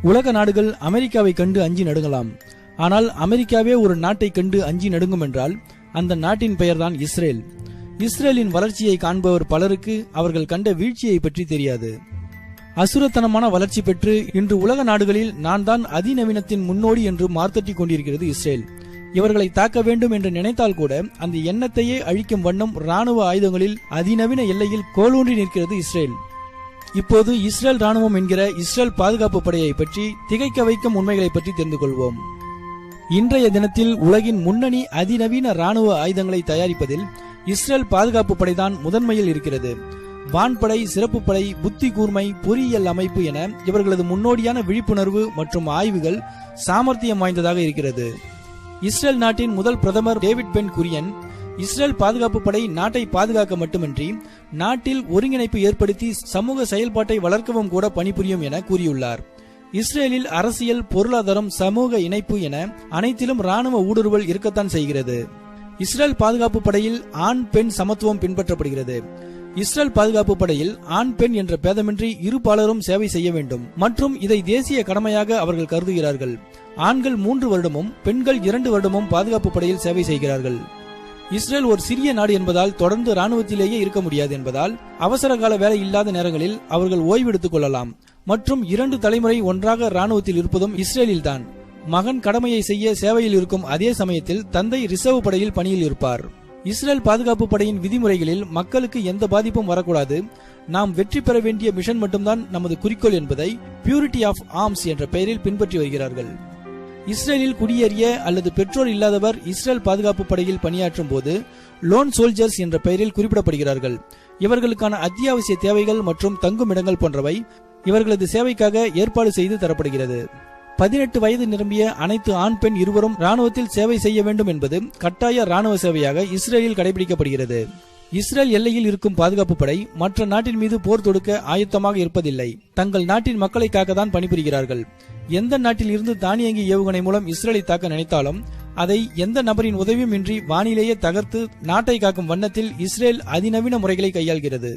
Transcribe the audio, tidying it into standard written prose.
உலக நாடுகள் அமெரிக்காவை கண்டு அஞ்சி நடுங்கலாம். ஆனால் அமெரிக்காவே ஒரு நாட்டை கண்டு அஞ்சி நடுங்கும் என்றால் அந்த நாட்டின் பெயர்தான் இஸ்ரேல். இஸ்ரேலின் வளர்ச்சியை காண்பவர் பலருக்கு அவர்கள் கண்ட வீழ்ச்சியை பற்றி தெரியாது. அசுரத்தனமான வளர்ச்சி பெற்று இன்று உலக நாடுகளில் நான் தான் அதிநவீனத்தின் முன்னோடி என்று மார்த்தட்டிக் கொண்டிருக்கிறது இஸ்ரேல். இவர்களை தாக்க வேண்டும் என்று நினைத்தால் கூட அந்த எண்ணத்தையே அழிக்கும் வண்ணம் ராணுவ ஆயுதங்களில் அதிநவீன எல்லையில் கோலூன்றி நிற்கிறது இஸ்ரேல். இப்போது இஸ்ரேல் ராணுவம் என்கிற இஸ்ரேல் பாதுகாப்பு படையை பற்றி திகைக்க வைக்கும் உண்மைகளை பற்றி தெரிந்து கொள்வோம். இன்றைய தினத்தில் உலகின் முன்னணி அதிநவீன ராணுவ ஆயுதங்களை தயாரிப்பதில் இஸ்ரேல் பாதுகாப்பு படைதான் முதன்மையில் இருக்கிறது. வான்படை, சிறப்பு படை, புத்தி கூர்மை, பொறியியல் அமைப்பு என இவர்களது முன்னோடியான விழிப்புணர்வு மற்றும் ஆய்வுகள் சாமர்த்தியம் வாய்ந்ததாக இருக்கிறது. இஸ்ரேல் நாட்டின் முதல் பிரதமர் டேவிட் பென் குரியன் இஸ்ரேல் பாதுகாப்பு படை நாட்டை பாதுகாக்க மட்டுமின்றி நாட்டில் ஒருங்கிணைப்பு ஏற்படுத்தி சமூக செயல்பாட்டை வளர்க்கவும் கூட பணிபுரியும் என கூறியுள்ளார். இஸ்ரேலில் அரசியல், பொருளாதாரம், சமூக இணைப்பு என அனைத்திலும் ராணுவ ஊடுருவல் இருக்கத்தான் செய்கிறது. இஸ்ரேல் பாதுகாப்பு படையில் ஆண் பெண் சமத்துவம் பின்பற்றப்படுகிறது. இஸ்ரேல் பாதுகாப்பு படையில் ஆண் பெண் என்ற பேதமின்றி இரு பாலரும் சேவை செய்ய வேண்டும் மற்றும் இதை தேசிய கடமையாக அவர்கள் கருதுகிறார்கள். ஆண்கள் 3 வருடமும் பெண்கள் 2 வருடமும் பாதுகாப்பு படையில் சேவை செய்கிறார்கள். இஸ்ரேல் ஒரு சிறிய நாடு என்பதால் தொடர்ந்து ராணுவத்திலேயே இருக்க முடியாது என்பதால் அவசர கால வேலை இல்லாத நேரங்களில் அவர்கள் ஓய்வெடுத்துக் கொள்ளலாம் மற்றும் 2 தலைமுறை ஒன்றாக ராணுவத்தில் இருப்பதும் இஸ்ரேலில்தான். மகன் கடமையை செய்ய சேவையில் இருக்கும் அதே சமயத்தில் தந்தை ரிசர்வ் படையில் பணியில் இருப்பார். இஸ்ரேல் பாதுகாப்பு படையின் விதிமுறைகளில் மக்களுக்கு எந்த பாதிப்பும் வரக்கூடாது, நாம் வெற்றி பெற வேண்டிய மிஷன் மட்டும்தான் நமது குறிக்கோள் என்பதை பியூரிட்டி ஆஃப் ஆர்ம்ஸ் என்ற பெயரில் பின்பற்றி வருகிறார்கள். இஸ்ரேலில் குடியேறிய அல்லது பெற்றோர் இல்லாதவர் இஸ்ரேல் பாதுகாப்பு படையில் பணியாற்றும் போது லோன் சோல்ஜர்ஸ் என்ற பெயரில் குறிப்பிடப்படுகிறார்கள். இவர்களுக்கான அத்தியாவசிய தேவைகள் மற்றும் தங்கும் இடங்கள் போன்றவை இவர்களது சேவைக்காக ஏற்பாடு செய்து தரப்படுகிறது. 18 வயது நிரம்பிய அனைத்து ஆண் பெண் இருவரும் ராணுவத்தில் சேவை செய்ய வேண்டும் என்பது கட்டாய ராணுவ சேவையாக இஸ்ரேலில் கடைபிடிக்கப்படுகிறது. இஸ்ரேல் எல்லையில் இருக்கும் பாதுகாப்பு படை மற்ற நாட்டின் மீது போர் தொடுக்க ஆயத்தமாக இருப்பதில்லை. தங்கள் நாட்டின் மக்களை காக்கத்தான் பணிபுரிகிறார்கள். எந்த நாட்டில் இருந்து தானியங்கி ஏவுகணை மூலம் இஸ்ரேலை தாக்க நினைத்தாலும் அதை எந்த நபரின் உதவியும் இன்றி வானிலேயே தகர்த்து நாட்டை காக்கும் வண்ணத்தில் இஸ்ரேல் அதிநவீன முறைகளை கையாள்கிறது.